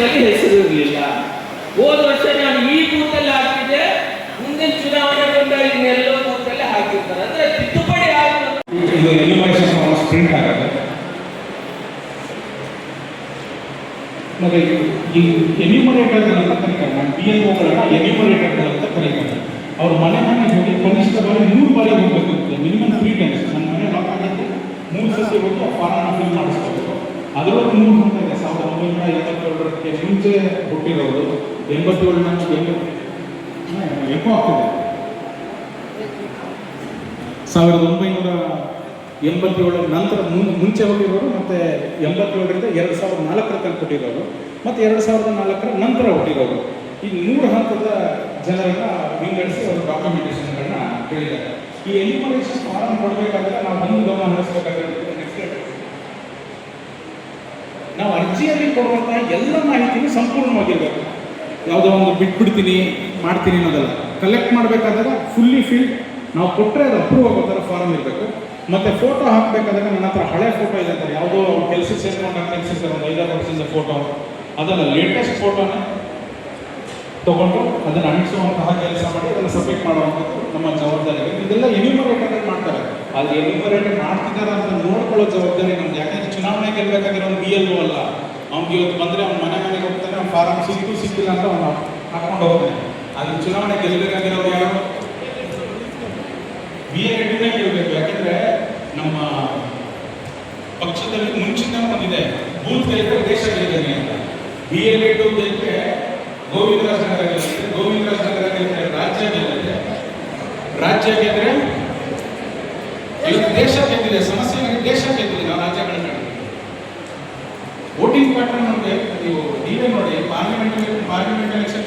ಲಿಸ್ಟ್ನಲ್ಲಿ ಹೆಸರು ಇರಲಿಲ್ಲ. ಹೋದ ವರ್ಷ ನಾನು ಈ ಬೂತಲ್ಲಿ ಹಾಕಿದೆ, ಮುಂದಿನ ಚುನಾವಣೆ ಬಂದಾಗ ಇನ್ನೆಲ್ಲೋ ಬೂತಲ್ಲಿ ಹಾಕಿರ್ತಾರೆ. ಅಂದ್ರೆ ತಿದ್ದುಪಡಿ ಇದು ಎನ್ಯುಮರೇಷನ್ ಸ್ಪ್ರಿಂಟ್ ಆಗುತ್ತೆ. ಮತ್ತೆ ಈ ಎನ್ಯುಮರೇಟರ್ಗಳು ಅಂತ ಕರೀತಾರೆ, ನಾನು BLOಗಳನ್ನ ಎನ್ಯುಮರೇಟರ್ಗಳು ಅಂತ ಕರೀತಾರೆ. ಅವ್ರ ಮನೆಗೆ ಹೋಗಿ ಕನಿಷ್ಠ ಬಾರಿ 3 ಬಾರಿ ಹೋಗಬೇಕು, ಮಿನಿಮಮ್ 3 ಟೈಮ್ಸ್. ನನ್ನ ಮನೆ ಲಾಕ್ ಆಗಿದ್ದು 3 ಸತಿ ಹೋಗಿ ಫಾರ್ಮ್ ಫಿಲ್ ಮಾಡಿಸ್ಕೋಬೇಕು. ಅದರೊಳಗೆ 3 ಹಂತ ಇದೆ. 1987ಕ್ಕೆ ಮುಂಚೆ ಹುಟ್ಟಿರೋರು, 87 ನಂತರ ಎಕೋ ಆಗ್ತದೆ. 1987 ನಂತರ ಮುಂಚೆ ಹುಟ್ಟಿರೋರು, ಮತ್ತು 87ರಿಂದ 2004 ತನಕ ಹುಟ್ಟಿರೋರು, ಮತ್ತು 2004 ನಂತರ ಹುಟ್ಟಿರೋರು. ಈ 3 ಹಂತದ ಜನರನ್ನ ವಿಂಗಡಿಸಿ ಅವರು ಡಾಕ್ಯುಮೆಂಟೇಷನ್ಗಳನ್ನ ಕೇಳಿದ್ದಾರೆ. ಈ ಎನ್ಯುಮರೇಷನ್ ಫಾರಂ ಕೊಡಬೇಕಾದ್ರೆ ನಾವು ಒಂದು ಗಮನ ಹರಿಸಬೇಕಾಗಿರೋದು, ನಾವು ಅರ್ಜಿಯಲ್ಲಿ ಕೊಡುವಂತಹ ಎಲ್ಲ ಮಾಹಿತಿನೂ ಸಂಪೂರ್ಣವಾಗಿರಬೇಕು. ಯಾವುದೋ ಒಂದು ಬಿಟ್ಬಿಡ್ತೀನಿ ಮಾಡ್ತೀನಿ ಅನ್ನೋದಲ್ಲ. ಕಲೆಕ್ಟ್ ಮಾಡಬೇಕಾದಾಗ ಫುಲ್ಲಿ ಫಿಲ್ ನಾವು ಕೊಟ್ಟರೆ ಅದು ಅಪ್ರೂವ್ ಆಗೋ ಥರ ಫಾರಮ್ ಇರಬೇಕು. ಮತ್ತು ಫೋಟೋ ಹಾಕಬೇಕಾದಾಗ ನನ್ನ ಹತ್ರ ಹಳೆ ಫೋಟೋ ಇದೆ ಅಂತಾರೆ, ಯಾವುದೋ ಕೆಲಸಕ್ಕೆ ಸೇರ್ಕೊಂಡಾಗ ಕೆಲಸಕ್ಕೆ ಒಂದು 5-6 ವರ್ಷದ ಫೋಟೋ, ಅದನ್ನು ಲೇಟೆಸ್ಟ್ ಫೋಟೋನ ತೊಗೊಂಡು ಅದನ್ನು ಅಂಟಿಸುವಂತಹ ಕೆಲಸ ಮಾಡಿ ಅದನ್ನು ಸಬ್ಮಿಟ್ ಮಾಡುವಂಥದ್ದು ನಮ್ಮ ಜವಾಬ್ದಾರಿ. ಇದೆಲ್ಲ ಎನ್ಯುಮರೇಟರ್ ಮಾಡ್ತಾರೆ. ಅದು ಎನ್ಯುಮರೇಟರ್ ಮಾಡ್ತಿದ್ದಾರೆ ಅಂತ ನೋಡ್ಕೊಳ್ಳೋ ಜವಾಬ್ದಾರಿ ನಮ್ದು. ಯಾಕಂದರೆ ಚುನಾವಣೆ ಗೆಲ್ಲಬೇಕಾದ್ರೆ ಅವ್ನು BLO ಅಲ್ಲ. ಅವ್ನಿಗೆ ಇವತ್ತು ಬಂದರೆ ಅವ್ನ ಮನೆಗೆ ಹೋಗ್ತಾನೆ, ಅವ್ನು ಫಾರಮ್ ಸಿಕ್ಕಿಲ್ಲ ಅಂತ ಅವನು ಹಾಕ್ಕೊಂಡು ಹೋಗ್ತಾನೆ. ಅದು ಚುನಾವಣೆ ಗೆಲ್ಲಬೇಕಾಗಿರೋರು ಯಾರು? BLOನೇ ಗೆಲ್ಲಬೇಕು. ಯಾಕೆಂದರೆ ನಮ್ಮ ಪಕ್ಷದಲ್ಲಿ ಮುಂಚಿನ ಒಂದಿದೆ, ಬೂತ್ ಗೆಲ್ಲದೆ ದೇಶ ಗೆಲ್ಲಿದ್ದಾನೆ ಅಂತ. BLO ಗೆಲ್ಲದೆ ಗೋವಿಂದರಾಜ್ ನಗರ ಗೆಲ್ಲುತ್ತೆ, ಗೋವಿಂದರಾಜ್ ನಗರ ಗೆಲ್ಲದೆ ರಾಜ್ಯ ಗೆಲ್ಲುತ್ತೆ, ರಾಜ್ಯ ಗೆದ್ದರೆ ಇವತ್ತು ದೇಶ ಗೆದ್ದಿದೆ. ಸಮಸ್ಯೆ ದೇಶ ಗೆದ್ದಿದೆ, ನಾವು ರಾಜ್ಯಗಳನ್ನ ವೋಟಿಂಗ್ ಪ್ಯಾಟರ್ನ್ ನಮಗೆ ನೀವು ನೀವೇ ನೋಡಿ. Parliament election